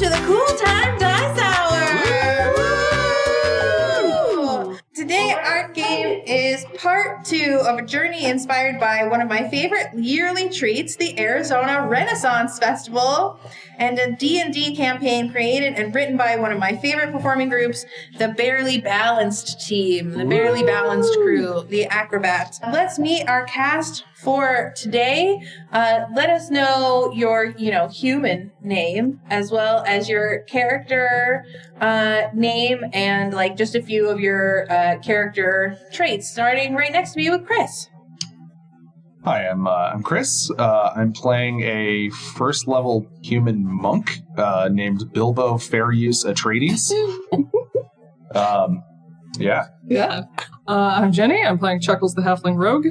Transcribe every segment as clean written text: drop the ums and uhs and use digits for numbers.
to the Cool Time Dice Hour! Today, our game is part 2 of a journey inspired by one of my favorite yearly treats, the Arizona Renaissance Festival, and a D&D campaign created and written by one of my favorite performing groups, the Barely Balanced team, the Barely Balanced crew, the Acrobats. Let's meet our cast for today. Let us know your, human name, as well as your character name, and just a few of your character traits. Starting right next to me with Chris. Hi, I'm Chris. I'm playing a first-level human monk named Bilbo Fairuse Atreides. Yeah. I'm Jenny. I'm playing Chuckles the Halfling Rogue.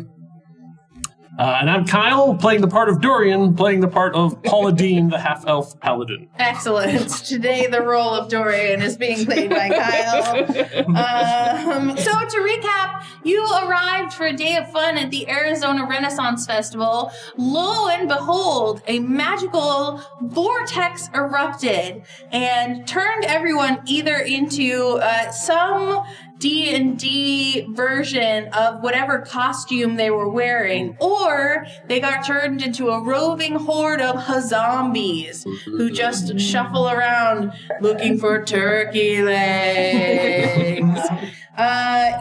And I'm Kyle, playing the part of Dorian, playing the part of Paula Dean, the half-elf paladin. Excellent. Today, the role of Dorian is being played by Kyle. So to recap, you arrived for a day of fun at the Arizona Renaissance Festival. Lo and behold, a magical vortex erupted and turned everyone either into some D&D version of whatever costume they were wearing, or they got turned into a roving horde of Huzzombies who just shuffle around looking for turkey legs.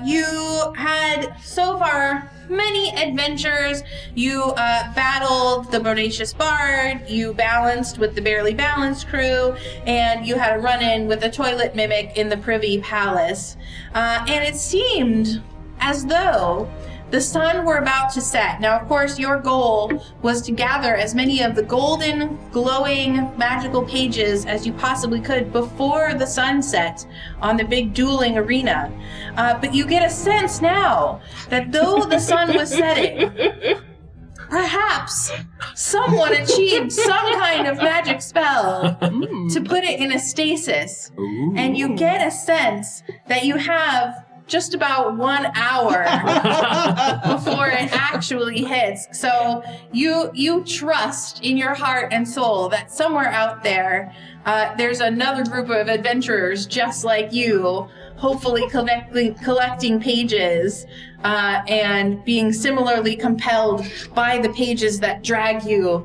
You had so far many adventures. You battled the Bodacious Bard, you balanced with the Barely Balanced crew, and you had a run-in with a toilet mimic in the Privy Palace. And it seemed as though the sun were about to set. Now, of course, your goal was to gather as many of the golden, glowing, magical pages as you possibly could before the sun set on the big dueling arena. But you get a sense now that though the sun was setting, perhaps someone achieved some kind of magic spell to put it in a stasis. Ooh. And you get a sense that you have just about 1 hour before it actually hits. So you trust in your heart and soul that somewhere out there, there's another group of adventurers just like you, hopefully collecting pages and being similarly compelled by the pages that drag you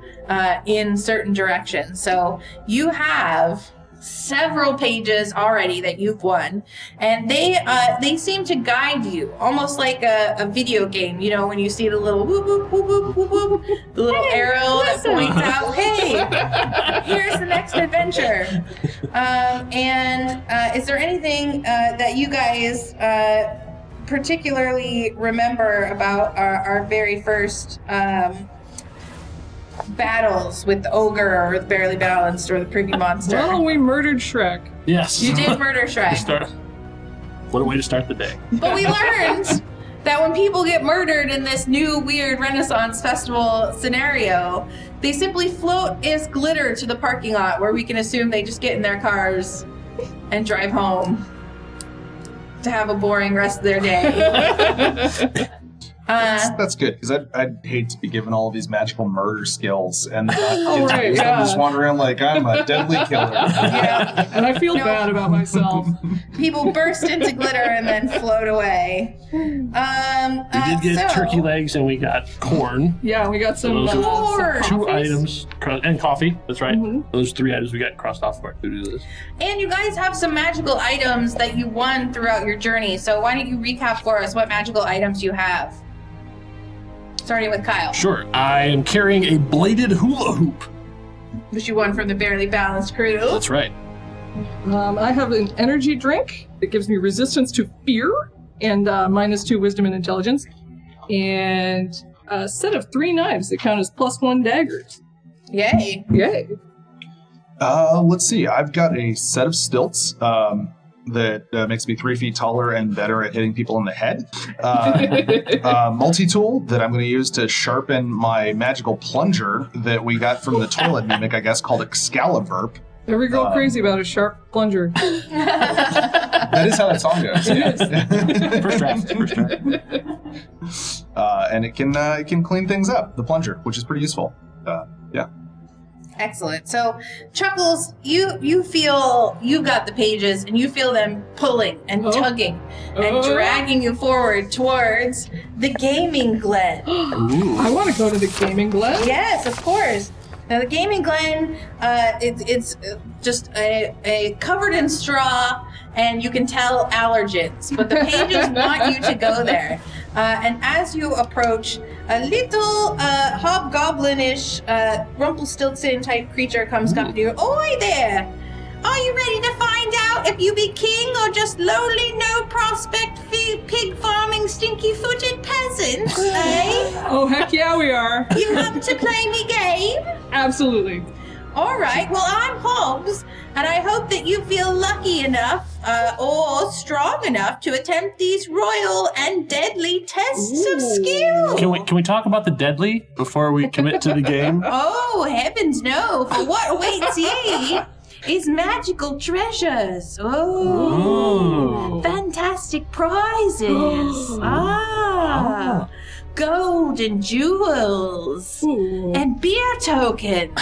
in certain directions. So you have several pages already that you've won, and they seem to guide you almost like a video game. You know, when you see the little whoop whoop whoop whoop whoop whoop, the little arrow that points out, hey, here's the next adventure. And is there anything that you guys particularly remember about our very first battles with the ogre or the Barely Balanced or the Privy Monster? Well, we murdered Shrek. Yes. You did murder Shrek. What a way to start the day. But we learned that when people get murdered in this new weird Renaissance Festival scenario, they simply float as glitter to the parking lot, where we can assume they just get in their cars and drive home to have a boring rest of their day. That's good, because I'd hate to be given all of these magical murder skills and not get to use them. Just wandering like I'm a deadly killer. Yeah. And I feel bad about myself. People burst into glitter and then float away. We did get turkey legs and we got corn. Yeah, we got some corn. Two items, and coffee. That's right. Mm-hmm. Those 3 items we got crossed off for to do this. And you guys have some magical items that you won throughout your journey. So why don't you recap for us what magical items you have? Starting with Kyle. Sure. I am carrying a bladed hula hoop. Which you won from the Barely Balanced crew. That's right. I have an energy drink that gives me resistance to fear and -2 wisdom and intelligence. And a set of 3 knives that count as +1 daggers. Yay. Yay. Let's see. I've got a set of stilts that makes me 3 feet taller and better at hitting people in the head. Multi-tool that I'm going to use to sharpen my magical plunger that we got from the toilet mimic, I guess, called Excalibur. Every girl crazy about a sharp plunger. That is how that song goes. Yeah. First draft. And it can clean things up, the plunger, which is pretty useful. Yeah. Excellent. So, Chuckles, you feel you got the pages, and you feel them pulling and tugging and dragging you forward towards the gaming glen. I want to go to the gaming glen. Yes, of course. Now, the gaming glen, it's just a covered in straw, and you can tell allergens, but the pages want you to go there. And as you approach, a little hobgoblinish, Rumpelstiltskin-type creature comes up to you. Oi there! Are you ready to find out if you be king or just lowly, no-prospect, pig-farming, stinky-footed peasants, eh? Oh, heck yeah, we are. You come to play me game? Absolutely. All right, well, I'm Hobbs, and I hope that you feel lucky enough or strong enough to attempt these royal and deadly tests of skill. Can we talk about the deadly before we commit to the game? Oh, heavens no, for what awaits ye is magical treasures. Oh, fantastic prizes. Gold and jewels. And beer tokens.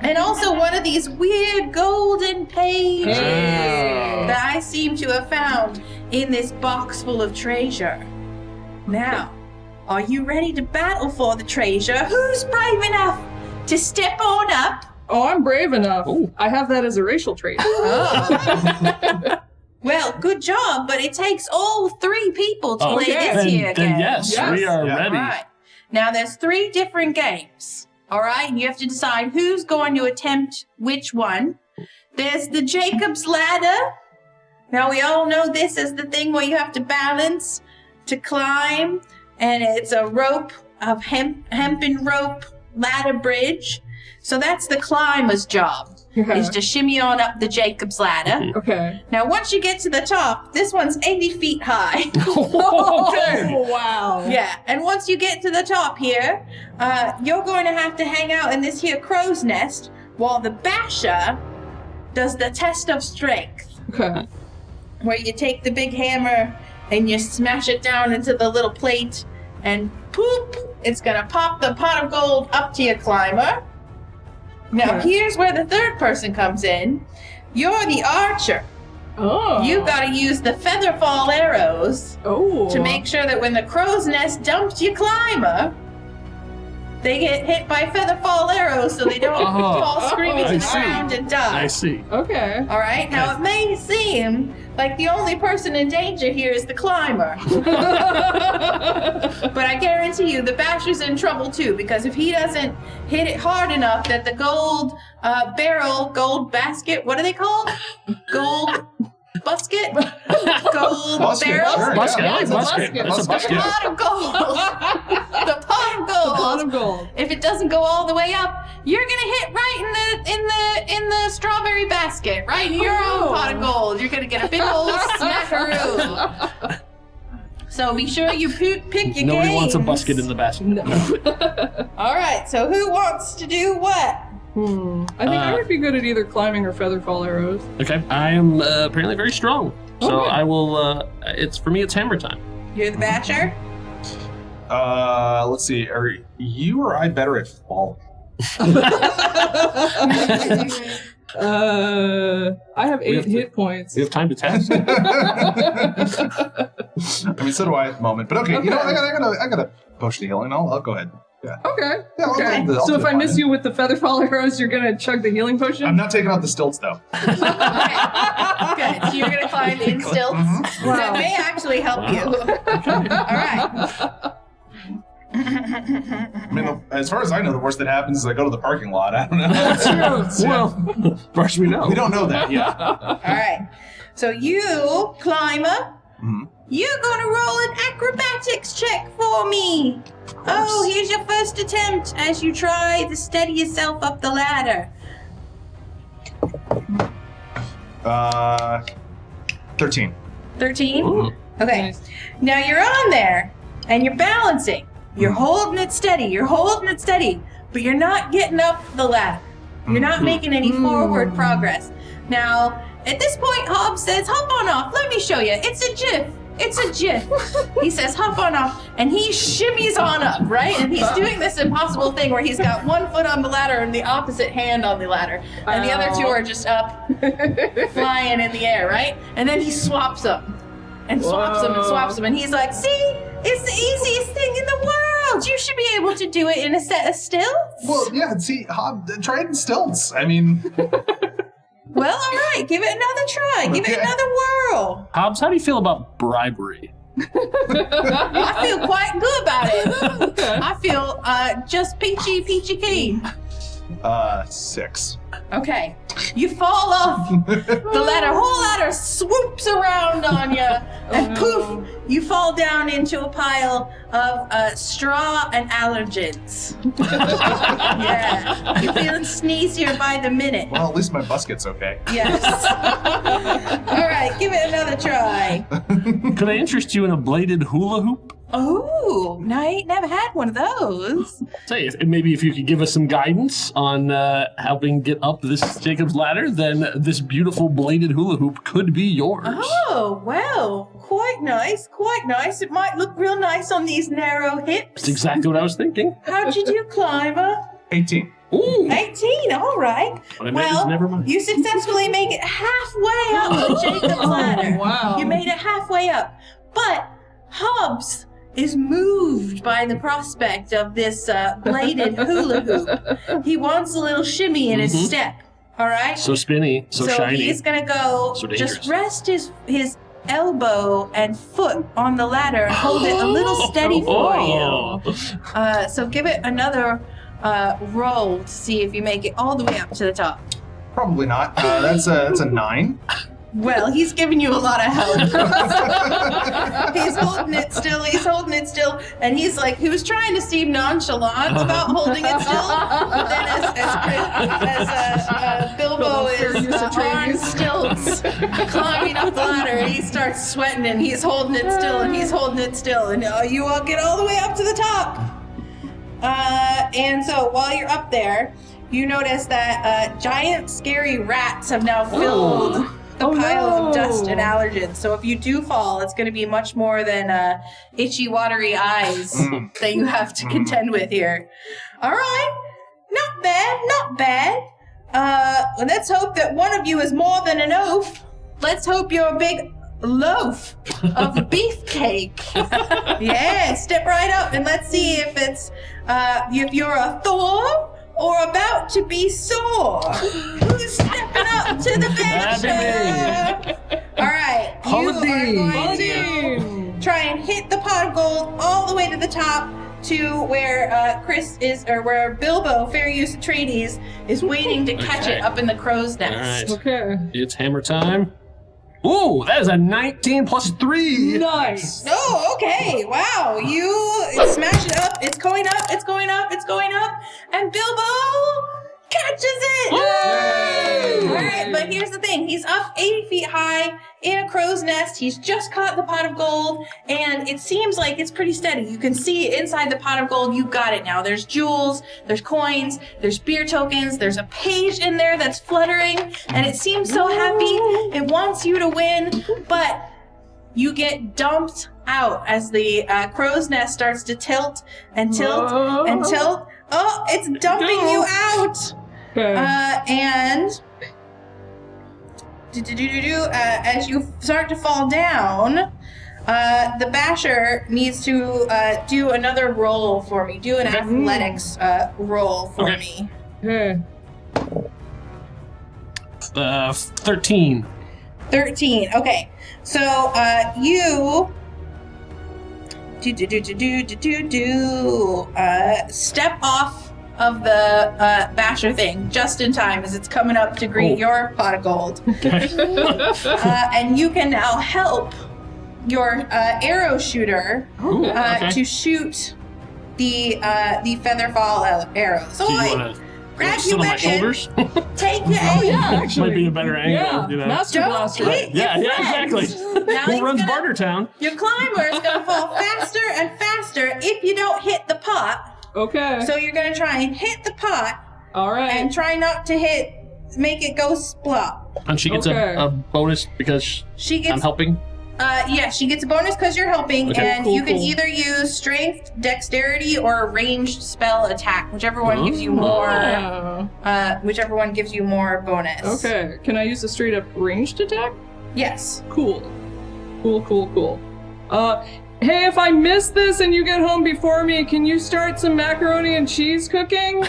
And also one of these weird golden pages that I seem to have found in this box full of treasure. Now, are you ready to battle for the treasure? Who's brave enough to step on up? Oh, I'm brave enough. Ooh. I have that as a racial trait. Well, good job, but it takes all 3 people to play this here Then game. yes, we are ready. All right. Now, there's 3 different games. All right, and you have to decide who's going to attempt which one. There's the Jacob's Ladder. Now, we all know this is the thing where you have to balance to climb, and it's a rope of hempen rope ladder bridge. So that's the climber's job, is to shimmy on up the Jacob's Ladder. Okay. Now, once you get to the top, this one's 80 feet high. Oh, wow. Yeah, and once you get to the top here, you're going to have to hang out in this here crow's nest while the basher does the test of strength. Okay. Where you take the big hammer and you smash it down into the little plate, and poop, it's going to pop the pot of gold up to your climber. Now, here's where the third person comes in. You're the archer. Oh. You gotta use the feather fall arrows to make sure that when the crow's nest dumps your climber, they get hit by feather fall arrows so they don't fall screaming to the ground and die. I see. Okay. All right. Now, it may seem like the only person in danger here is the climber. But I guarantee you the basher's in trouble too, because if he doesn't hit it hard enough that the gold gold basket, what are they called? Gold busket? Gold Busket, barrel? sure, Busket. yeah. I like busket. That's a The busket. pot of gold. The pot of gold. Pot of gold. If it doesn't go all the way up, you're gonna hit right in the strawberry basket, right in your own pot of gold. You're gonna get a big old snackaroo. So be sure you pick your Nobody wants a games. busket in the basket. No. All right. So who wants to do what? I think I would be good at either climbing or feather fall arrows. Okay. I am apparently very strong. So Okay. I will, for me, it's hammer time. You're the basher. Let's see. Are you or I better at falling? I have 8 have to- hit points. We have time to test. I mean, so do I at the moment. But okay, you know, I gotta push the healing. I'll go ahead. Yeah. Okay. Yeah, I'll Okay. do- I'll So do if I fine. miss you with the feather fall arrows, you're gonna chug the healing potion? I'm not taking out the stilts though. Okay. Good. So you're gonna climb in stilts. That may actually help you. All right. I mean, as far as I know, the worst that happens is I go to the parking lot. I don't know. That's true. Well, first we know. We don't know that yet. All right. So you, climber, you're gonna roll an acrobatics check for me. Oh, here's your first attempt as you try to steady yourself up the ladder. 13. 13? Ooh. Okay. Nice. Now you're on there and you're balancing. You're holding it steady. You're holding it steady. But you're not getting up the ladder. You're not making any forward progress. Now, at this point, Hobbs says, hop on off. Let me show you. It's a GIF. It's a GIF. He says, hop on up, and he shimmies on up, right? And he's doing this impossible thing where he's got one foot on the ladder and the opposite hand on the ladder. And the other two are just up, flying in the air, right? And then he swaps them. And swaps them and swaps them. And he's like, see? It's the easiest thing in the world. You should be able to do it in a set of stilts. Well, yeah, see, try it in stilts. I mean... Well, all right. Give it another try. Give it another whirl. Hobbs, how do you feel about bribery? I feel quite good about it. I feel just peachy keen. 6. Okay. You fall off the ladder. Whole ladder swoops around on you, and poof, you fall down into a pile of straw and allergens. Yeah. You're feeling sneezier by the minute. Well, at least my busket's okay. Yes. All right, give it another try. Could I interest you in a bladed hula hoop? Oh, no, I ain't never had one of those. Say, maybe if you could give us some guidance on helping get up this Jacob's ladder, then this beautiful bladed hula hoop could be yours. Oh, well, quite nice, quite nice. It might look real nice on these narrow hips. That's exactly what I was thinking. How'd you do, climber? 18. Ooh. 18, all right. What I meant is never mind. You successfully make it halfway up the Jacob's ladder. Wow. You made it halfway up. But Hobbs is moved by the prospect of this bladed hula hoop. He wants a little shimmy in his step, all right? So spinny, so shiny. So he's going to go So dangerous. just rest his elbow and foot on the ladder and hold it a little steady for you. So give it another roll to see if you make it all the way up to the top. Probably not. That's a 9. Well, he's giving you a lot of help. He's holding it still, and he's like, he was trying to seem nonchalant about holding it still, but then as Bilbo is on stilts climbing up the ladder, he starts sweating, and he's holding it still, and you all get all the way up to the top. And so while you're up there, you notice that giant scary rats have now filled the pile of dust and allergens. So if you do fall, it's going to be much more than itchy, watery eyes that you have to contend with here. All right. Not bad. Let's hope that one of you is more than an oaf. Let's hope you're a big loaf of beefcake. Yeah, step right up and let's see if it's if you're a Thor or about to be sore. Who's stepping up to the basher? All right, you are going to try and hit the pot of gold all the way to the top to where Chris is, or where Bilbo, fair use Atreides, is waiting to catch it up in the crow's nest. All right. Okay. It's hammer time. Ooh, that is a 19 plus 3. Nice. Oh, okay. Wow. You smash it up. It's going up. And Bilbo catches it. Yay! All right, but here's the thing. He's up 80 feet high in a crow's nest. He's just caught the pot of gold, and it seems like it's pretty steady. You can see inside the pot of gold. You got it now. There's jewels, there's coins, there's beer tokens, there's a page in there that's fluttering, and it seems so happy. It wants you to win, but you get dumped out as the crow's nest starts to tilt and tilt and tilt. Oh, it's dumping you out. Okay. And as you start to fall down, the basher needs to do another roll for me. Do an athletics roll for me. Okay. 13. 13. Okay. So you step off of the basher thing just in time as it's coming up to greet your pot of gold. And you can now help your arrow shooter to shoot the featherfall arrow. So Do you I want to grab sit your on my weapon, shoulders? take your aim. Yeah, actually. Might be a better angle. Yeah, You know? Master Don't Blaster. hit Yeah, your exactly. friends. Now Who he's runs gonna- Bartertown? Your climber is going to fall faster and faster if you don't hit the pot. Okay. So you're going to try and hit the pot All right. and try not to make it go splop. And she gets Okay. a bonus because She I'm gets helping. Yeah, she gets a bonus because you're helping, Okay, and you can either use strength, dexterity, or a ranged spell attack, whichever one gives you more. Whichever one gives you more bonus. Okay. Can I use a straight up ranged attack? Yes. Cool. Hey, if I miss this and you get home before me, can you start some macaroni and cheese cooking?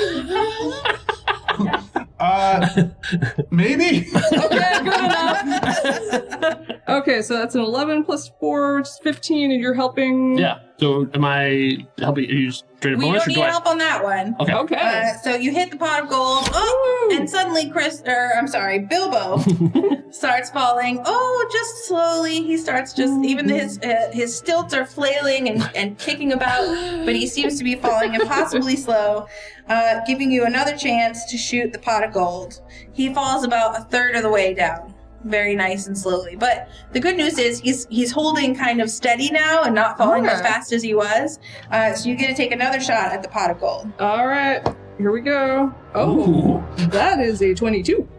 Maybe. Okay, good enough. Okay, so that's an 11 plus 4, which is 15, and you're helping. Yeah. So am I helping you straight We bonus don't or need do I? help on that one. Okay. Okay. So you hit the pot of gold. Oh, and suddenly Bilbo starts falling. Oh, just slowly. He starts even his stilts are flailing and kicking about, but he seems to be falling impossibly slow, giving you another chance to shoot the pot of gold. He falls about a third of the way down. Very nice and slowly. But the good news is he's holding kind of steady now and not falling as fast as he was. So you get to take another shot at the pot of gold. All right, here we go. Oh, that is a 22.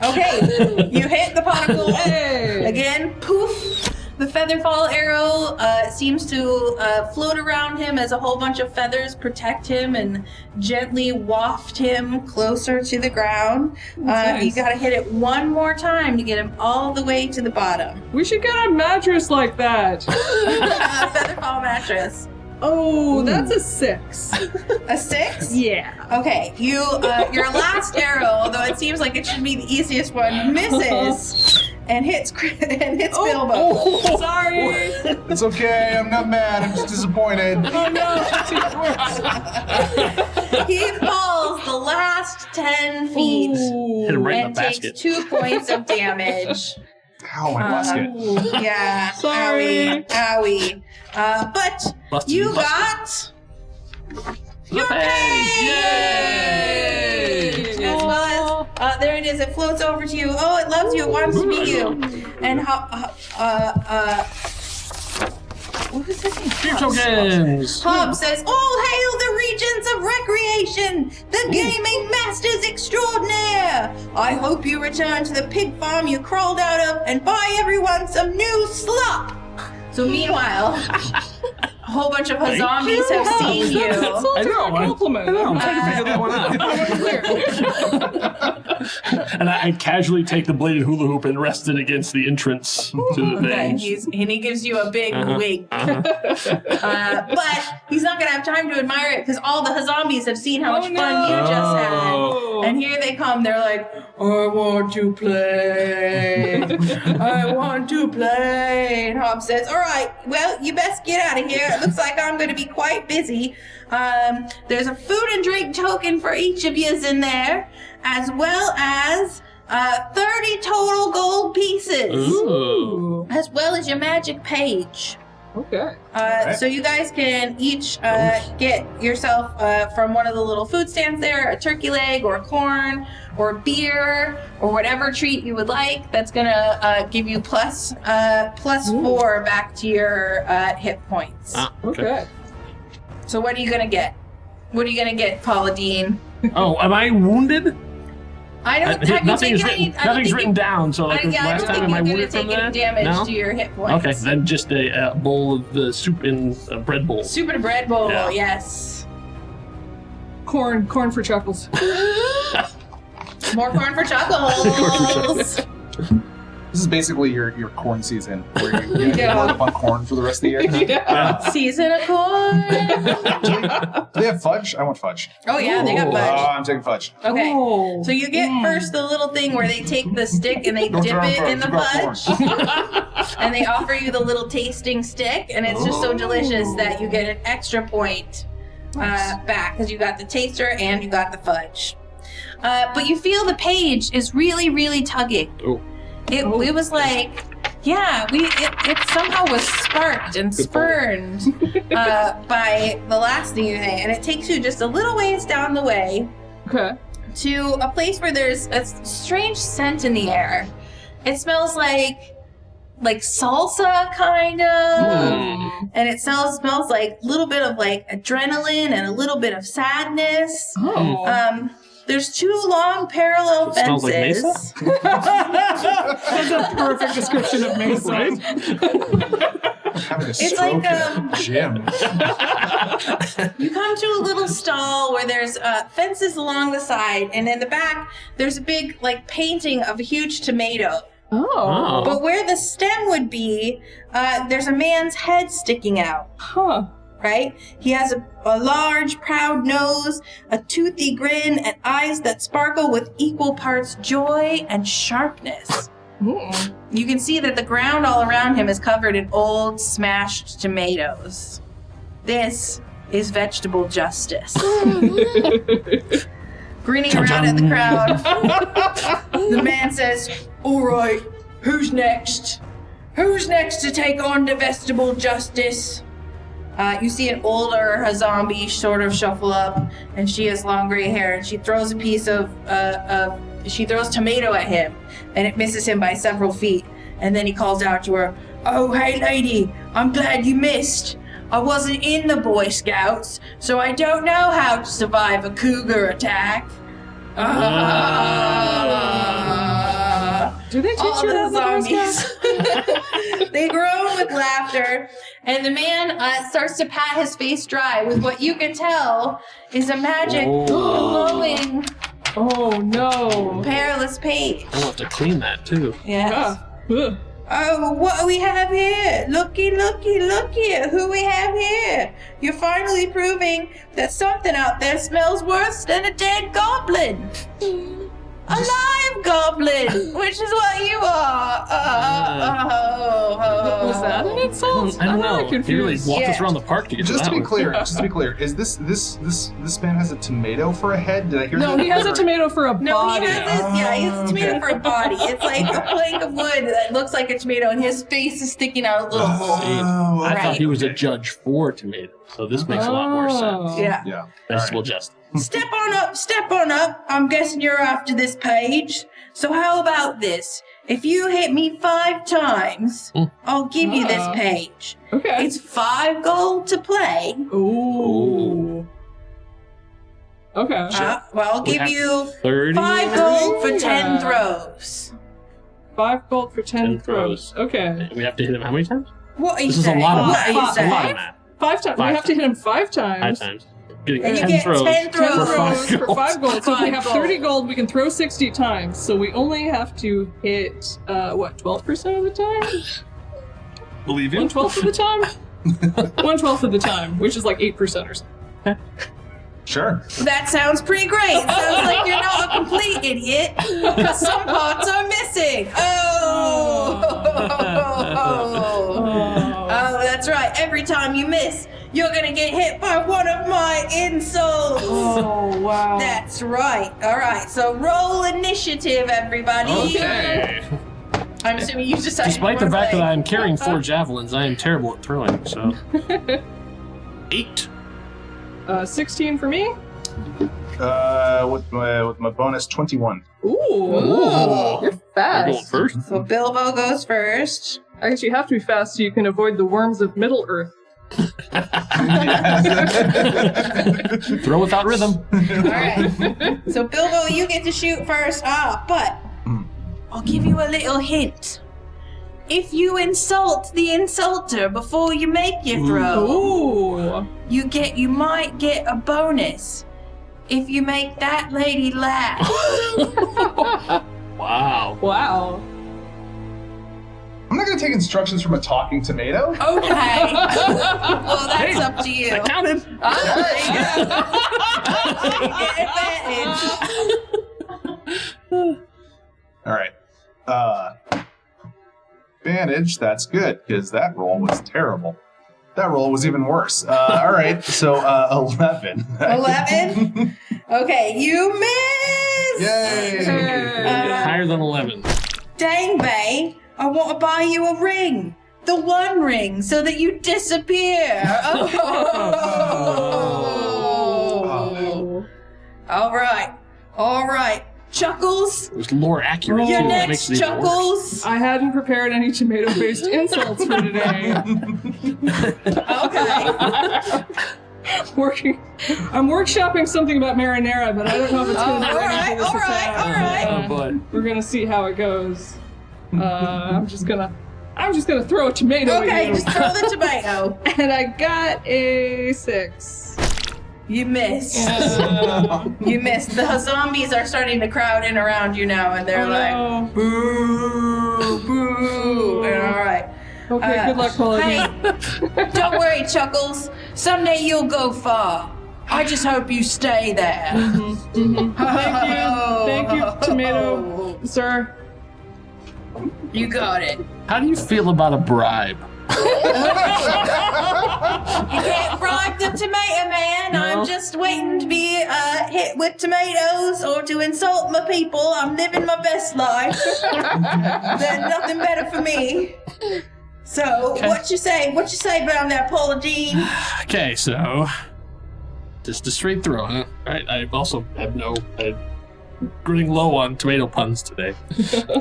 Okay, you hit the pot of gold. Hey. Again, poof. The featherfall arrow seems to float around him as a whole bunch of feathers protect him and gently waft him closer to the ground. Nice. You gotta hit it one more time to get him all the way to the bottom. We should get a mattress like that. Featherfall mattress. Oh, that's a 6. A 6? Yeah. Okay, your last arrow, although it seems like it should be the easiest one, misses and hits Bilbo. Oh, sorry. It's okay. I'm not mad. I'm just disappointed. Oh no, it's worse. He falls the last 10 feet Hit him right in and the takes basket. 2 points of damage. Ow, my basket. Yeah, Sorry. owie. But Busted, you busted. got your Yay! page! As well as, there it is, it floats over to you. Oh, it loves you, it wants to meet you. And what was his name? Stream tokens. Hub says, "All hail the regents of recreation, the gaming masters extraordinaire. I hope you return to the pig farm you crawled out of and buy everyone some new slop." So meanwhile, a whole bunch of Huzzombies have seen you. That's all I to know. a compliment. I know. I'm trying to figure that one out. And I casually take the bladed hula hoop and rest it against the entrance to the Okay, thing. and he gives you a big wink. But he's not going to have time to admire it because all the Huzzombies have seen how much fun you just had. And here they come. They're like, "I want to play. I want to play." And Hob says, "All right, well, you best get out of here. It looks like I'm going to be quite busy. There's a food and drink token for each of yous in there, as well as 30 total gold pieces, Ooh. as well as your magic page." Okay. So you guys can each get yourself from one of the little food stands there a turkey leg or corn or beer or whatever treat you would like. That's gonna give you plus 4 back to your hit points. Okay. So what are you gonna get? What are you gonna get, Paula Dean? Oh, am I wounded? I don't think Nothing's you written. I don't Nothing's think written down. So like I last don't time, think am I you're gonna wounded from take any that? damage No? to your hit points. Okay, then just a bowl of the soup in a bread bowl. Soup and bread bowl, Yeah. yes. Corn for chuckles. More corn for chuckles. This is basically your corn season, where you load up on corn for the rest of the year. Season of corn. Do they have fudge? I want fudge. Oh yeah, they got fudge. I'm taking fudge. Okay. Oh. So you get first the little thing where they take the stick and they Don't dip throw it fudge, in the you got fudge. And they offer you the little tasting stick, and it's just so delicious that you get an extra point back because you got the taster and you got the fudge. But you feel the page is really, really tugging. Oh. It was like, yeah, it somehow was sparked and spurned by the last thing you say, and it takes you just a little ways down the way Okay. to a place where there's a strange scent in the air. It smells like salsa, kind of, and it smells like a little bit of like adrenaline and a little bit of sadness. Oh. There's 2 long parallel It smells like fences. Mesa? That's a perfect description of Mesa. Having a It's stroke like, in a gym. You come to a little stall where there's fences along the side, and in the back there's a big like painting of a huge tomato. Oh. But where the stem would be, there's a man's head sticking out. Huh. Right? He has a large, proud nose, a toothy grin, and eyes that sparkle with equal parts joy and sharpness. Mm. You can see that the ground all around him is covered in old, smashed tomatoes. This is vegetable justice. Grinning around at the crowd, the man says, "All right, who's next? Who's next to take on the vegetable justice?" You see an older Huzzombies sort of shuffle up, and she has long gray hair, and she throws a piece she throws tomato at him, and it misses him by several feet. And then he calls out to her, "Oh, hey lady, I'm glad you missed. I wasn't in the Boy Scouts, so I don't know how to survive a cougar attack." Do they teach All you the that in the Boy zombies. Scouts? They groan with laughter, and the man starts to pat his face dry with what you can tell is a magic glowing Oh no. perilous page. I'll have to clean that too. Yes. Ugh. Oh, what do we have here? Looky, looky, looky at who we have here. You're finally proving that something out there smells worse than a dead goblin. A live goblin, which is what you are. Was that an insult? I don't I'm really know. He really confused. walked us Yeah. around the park to get Just to to that be clear, is this man has a tomato for a head? Did I hear No, that? he has a tomato for a No, body. he has a tomato for a body. It's like a plank of wood that looks like a tomato, and his face is sticking out a little hole. Oh, I Right. thought he was a judge for tomatoes, so this makes a lot more sense. Yeah. Yeah. Vegetable justice. Step on up, step on up. I'm guessing you're after this page. So how about this? If you hit me 5 times, I'll give you this page. Okay. It's 5 gold to play. Ooh. Okay. Well, I'll We give have you 30. 5 gold for 10 Yeah. throws. 5 gold for 10 10 throws. Okay. We have to hit him how many times? What are you This is a saying? lot of What math. are you A saying? lot of math. 5 times. We 5 have to hit him 5 times. 5 times. Getting And you 10 get throws. 10 10 throws. For 5 throws for 5 gold. So if we 5 have gold. 30 gold, we can throw 60 times. So we only have to hit, 12% of the time? Believe you? 1/12 of the time? 1/12 of the time, which is like 8% or something. Sure. That sounds pretty great. Sounds like you're not a complete idiot, because some parts are missing. Oh, that's right. Every time you miss, you're gonna get hit by one of my insults. Oh, wow. That's right. All right. So roll initiative, everybody. Okay. I'm assuming you decided. Despite you the wanna fact that play. I'm carrying 4 javelins, I am terrible at throwing, so. 8. 16 for me. With my bonus 21. Ooh. Ooh. You're You're going fast. first. So Bilbo goes first. I guess you have to be fast so you can avoid the worms of Middle Earth. Throw without rhythm. All right. So Bilbo, you get to shoot first. But I'll give you a little hint. If you insult the insulter before you make your throw, Ooh. you might get a bonus. If you make that lady laugh. Wow. Wow. I'm not going to take instructions from a talking tomato. Okay. Well, that's Hey, up to you. I counted. There you go. You get advantage. All right. Advantage, that's good, because that roll was terrible. That roll was even worse. All right, so 11. 11? Okay, you miss! Yay! Higher than 11. Dang, bae, I want to buy you a ring. The one ring, so that you disappear. Oh. All right. Chuckles, It was lore accurate, you're too. That makes next, it even worse. Chuckles. I hadn't prepared any tomato-based insults for today. Okay. workshopping something about marinara, but I don't know if it's going to be ready for this attack. all right. Oh boy. We're gonna see how it goes. I'm just gonna throw a tomato at Okay, you. just throw the tomato. And I got a 6. You missed. Yeah. You missed. The Huzzombies are starting to crowd in around you now, and they're like, no. boo, boo. And all right. Okay, good luck, Paula. Hey, don't worry, Chuckles. Someday you'll go far. I just hope you stay there. Thank you, tomato, sir. You got it. How do you feel about a bribe? You can't bribe the tomato man. No. I'm just waiting to be hit with tomatoes or to insult my people. I'm living my best life. There's nothing better for me. So, Okay. what you say? What you say about that, Paula Dean? Okay, so just a straight throw, huh? Alright, I also have I'm running low on tomato puns today.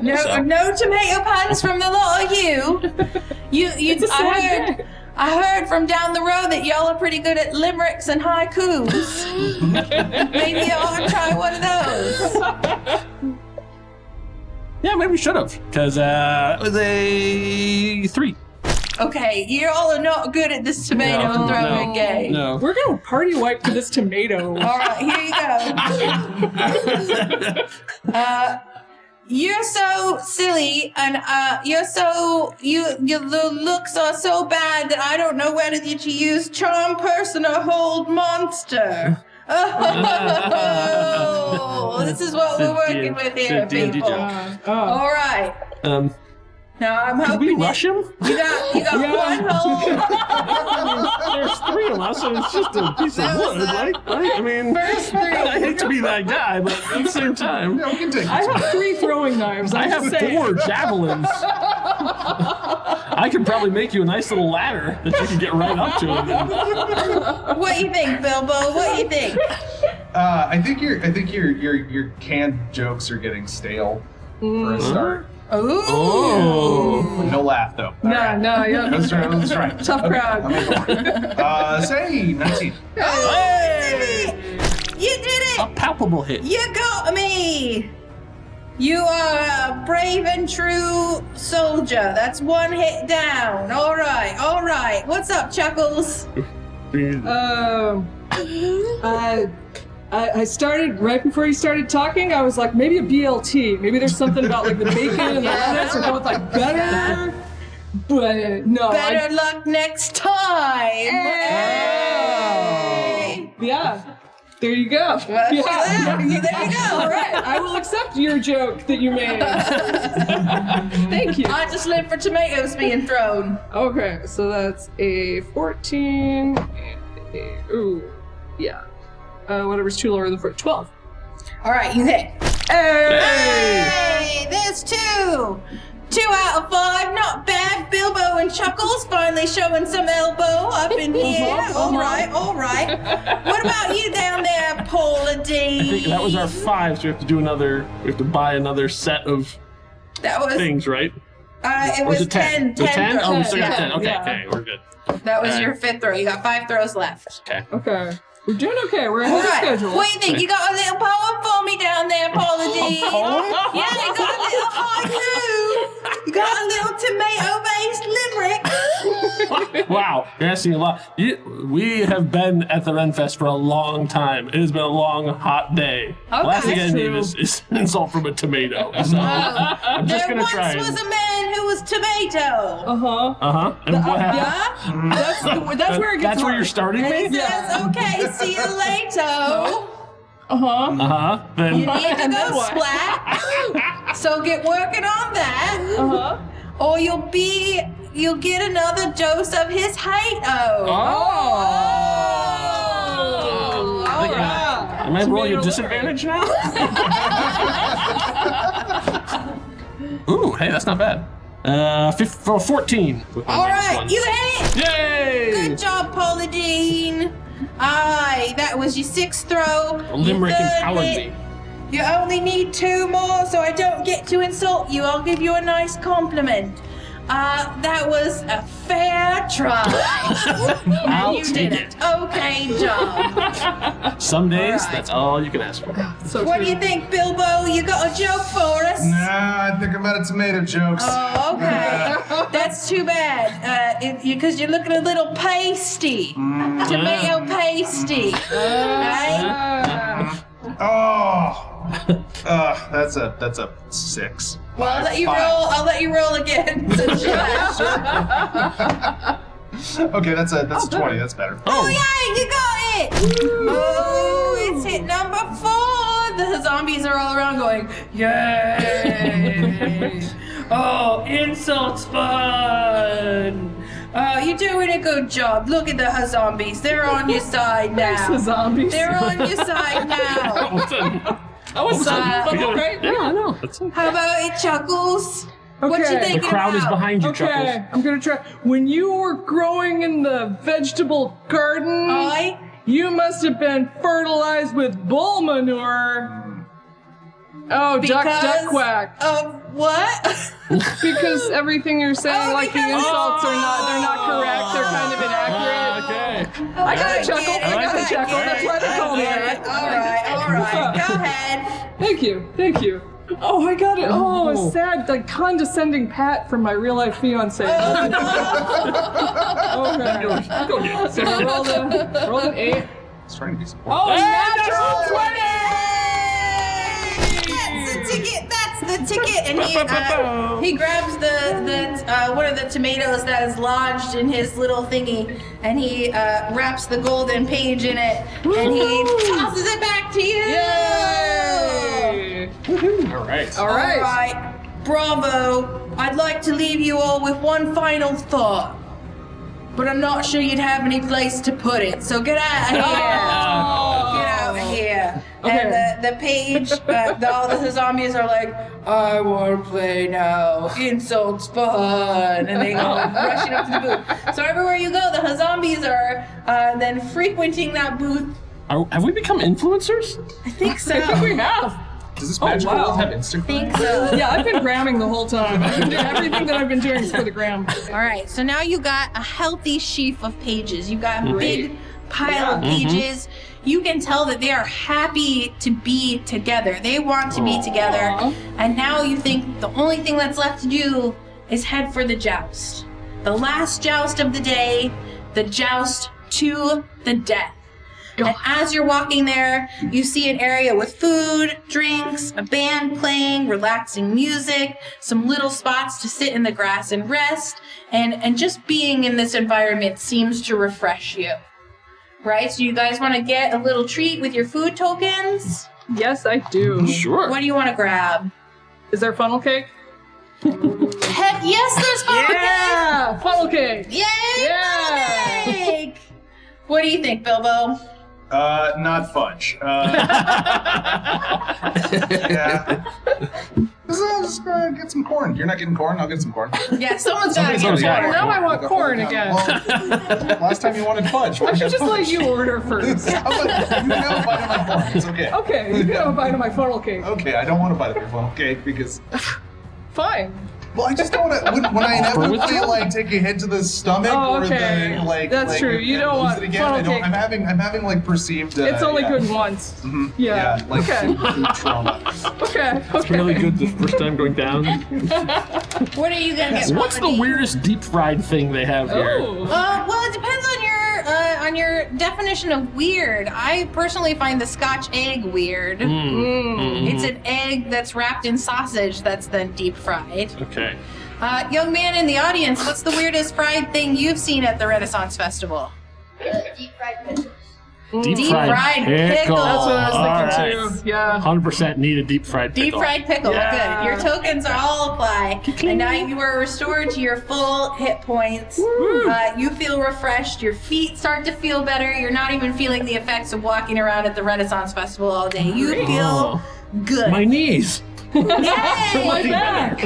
No, So. no tomato puns from the lot of you. It's a sad day. I heard from down the road that y'all are pretty good at limericks and haikus. Maybe y'all ought to try one of those. Yeah, maybe we should have, because it was a 3. Okay, you all are not good at this tomato throwing game. No. We're gonna party wipe to this tomato. All right, here you go. You're so silly, and your looks are so bad that I don't know whether to use charm person or hold monster. Oh, this is what we're working with here, D&D people. joke. All right. Now I'm Can we hoping rush him? you got one hole. There's 3 of us, and it's just a piece of wood, right? I mean, First 3. I hate to be that guy, but at the same time, Yeah, we can take I this. have 3 throwing knives. I have 4 javelins. I could probably make you a nice little ladder that you can get right up to him. What do you think, Bilbo? What do you think? I think your canned jokes are getting stale for a start. Ooh. Oh. No laugh though. Yeah. Let's try. Tough crowd. I'm gonna go. Say 19. Hey! You did A it! palpable hit. You got me! You are a brave and true soldier. That's 1 hit down. All right. What's up, Chuckles? I started right before you started talking. I was like, maybe a BLT. Maybe there's something about like the bacon and the lettuce are both like better. But no. Better luck next time. Hey! Yeah. There you go. Well, Yeah. there you go. All right. I will accept your joke that you made. Thank you. I just live for tomatoes being thrown. Okay, so that's a 14 and whatever's too lower than 12. All right, you hit. Hey, there's 2. 2 out of 5, not bad. Bilbo and Chuckles finally showing some elbow up in here. All right. What about you down there, Paula D? I think that was our 5, so we have to do another. We have to buy another set of That was things, right? it Or was is it 10? 10. 10? Oh, we still got 10. Yeah. Okay, Yeah. okay, we're good. That was All your right. 5th throw. You got 5 throws left. Okay. Okay. We're doing okay. We're All ahead of right. schedule. What do you think? You got a little poem for me down there, Paula D? poem? Yeah, you got a little haiku. You got a little tomato-based limerick. Wow, you're asking a lot. We have been at the Ren Fest for a long time. It has been a long, hot day. Okay. Last thing I That's need true. is an insult from a tomato. So I'm just There gonna once try. was a man who was tomato. Uh-huh. And what happened? Yeah? That's where it gets That's where you're hard. starting And me? he says, okay, see you later. Uh-huh. Then You need to And go then what? splat. So get working on that. Or you'll get another dose of his hate-o. Oh. All right. Am I rolling a disadvantage now? Ooh, hey, that's not bad. 14. with my All minus right, one. you hit it. Yay! Good job, Paula Dean. Aye, that was your 6th throw. A limerick Your 3rd empowered hit. me. You only need 2 more, so I don't get to insult you. I'll give you a nice compliment. That was a fair try. And you did it. Okay job. Some days, Alright. that's all you can ask for. So What true. do you think, Bilbo? You got a joke for us? Nah, I think I'm out of tomato jokes. Oh, okay. That's too bad. Because you're looking a little pasty. Tomato pasty. Right? That's a 6. Well, I'll let you roll. I'll let you roll again. Okay, that's a 20. That's better. Oh, yeah, you got it! Oh, it's hit number 4. The Huzzombies are all around going, yay! Oh, insults fun! You're doing a good job. Look at the Huzzombies. They're on your side Thanks, now. Huzzombies. They're on your side now. I was right. Yeah, I know. That's okay. How about it, Chuckles? What you Okay. thinking The crowd is about? behind you, Okay, Chuckles. I'm gonna try. When you were growing in the vegetable garden, Aye? you must have been fertilized with bull manure. Oh, duck, quack. Of what? Because everything you're saying, Oh, like the because- insults are not correct. They're kind of inaccurate. Okay. I got a chuckle. Get it, I got a get chuckle. it, That's why they call me get that. it. All right. Go ahead. Thank you. Oh, I got it. Oh, a sad, like condescending pat from my real life fiance. Okay. So roll an 8. It's trying to be supportive. Oh, natural 20! That's the ticket. And he grabs the one of the tomatoes that is lodged in his little thingy, and he wraps the golden page in it, and he tosses it back to you. Yay! All right. All right. All right. Bravo. I'd like to leave you all with one final thought, but I'm not sure you'd have any place to put it. So get out of here. Get out of here. Okay. And the page, all the Huzzombies are like, I want to play now. Insults fun. And they go rushing up to the booth. So everywhere you go, the Huzzombies are then frequenting that booth. Have we become influencers? I think so. I think we have. Does this magical wow. world have I Instagram? think so. Yeah, I've been gramming the whole time. I've been doing everything that I've been doing is for the gram. All right, so now you got a healthy sheaf of pages. You got a big pile of pages. You can tell that they are happy to be together. They want to be together. And now you think the only thing that's left to do is head for the joust. The last joust of the day, the joust to the death. And as you're walking there, you see an area with food, drinks, a band playing, relaxing music, some little spots to sit in the grass and rest, and just being in this environment seems to refresh you. Right? So you guys want to get a little treat with your food tokens? Yes, I do. Sure. What do you want to grab? Is there funnel cake? Heck yes, there's funnel cake! Yeah! Funnel cake! Yay, Yeah! funnel cake! What do you think, Bilbo? Not fudge. Yeah. I'm just gonna get some corn. You're not getting corn? I'll get some corn. Yeah, someone's got to Somebody's get gotta corn. Now I want corn again. Well, last time you wanted fudge. I should just let you order first. How about you can have a bite of my corn? It's okay. Okay, you can have a bite of my funnel cake. Okay, I don't want to bite of your funnel cake because. Fine. Well, I just don't want to. When I inevitably like take a hit to the stomach Oh, or okay. the like. That's like, true. if You I don't lose want it again. funnel I don't. cake. I'm having like perceived. It's only yeah. good once. Mhm. Yeah. Like Okay. food trauma. Okay. It's really good the first time going down. What are you going to get? What's the Poppy? weirdest deep fried thing they have here? Oh. Well, it depends on your definition of weird. I personally find the Scotch egg weird. It's an egg that's wrapped in sausage that's then deep fried. Okay. Young man in the audience, what's the weirdest fried thing you've seen at the Renaissance Festival? Deep fried pickles. Deep fried pickle. That's what I was thinking All too. Yeah. 100% need a deep fried Deep pickle. fried pickle. Yeah. Good. Your tokens are all apply. And now you are restored to your full hit points. You feel refreshed. Your feet start to feel better. You're not even feeling the effects of walking around at the Renaissance Festival all day. You feel good. My knees. Yay! My back.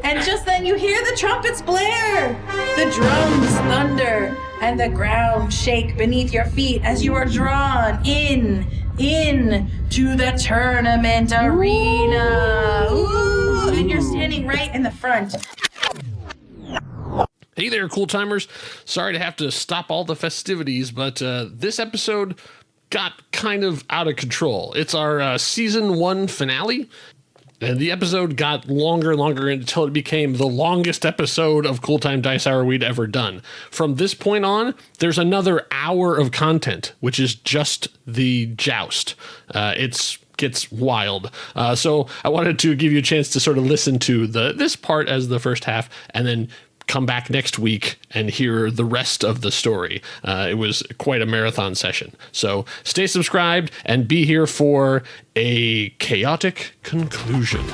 And just then you hear the trumpets blare, the drums thunder, and the ground shake beneath your feet as you are drawn in to the tournament arena. Ooh! Oh, and you're standing right in the front. Hey there, cool timers. Sorry to have to stop all the festivities, but this episode got kind of out of control. It's our season 1 finale, and the episode got longer and longer until it became the longest episode of Cool Time Dice Hour we'd ever done. From this point on, there's another hour of content, which is just the joust. It gets wild. So I wanted to give you a chance to sort of listen to this part as the first half, and then come back next week and hear the rest of the story. It was quite a marathon session. So stay subscribed and be here for a chaotic conclusion.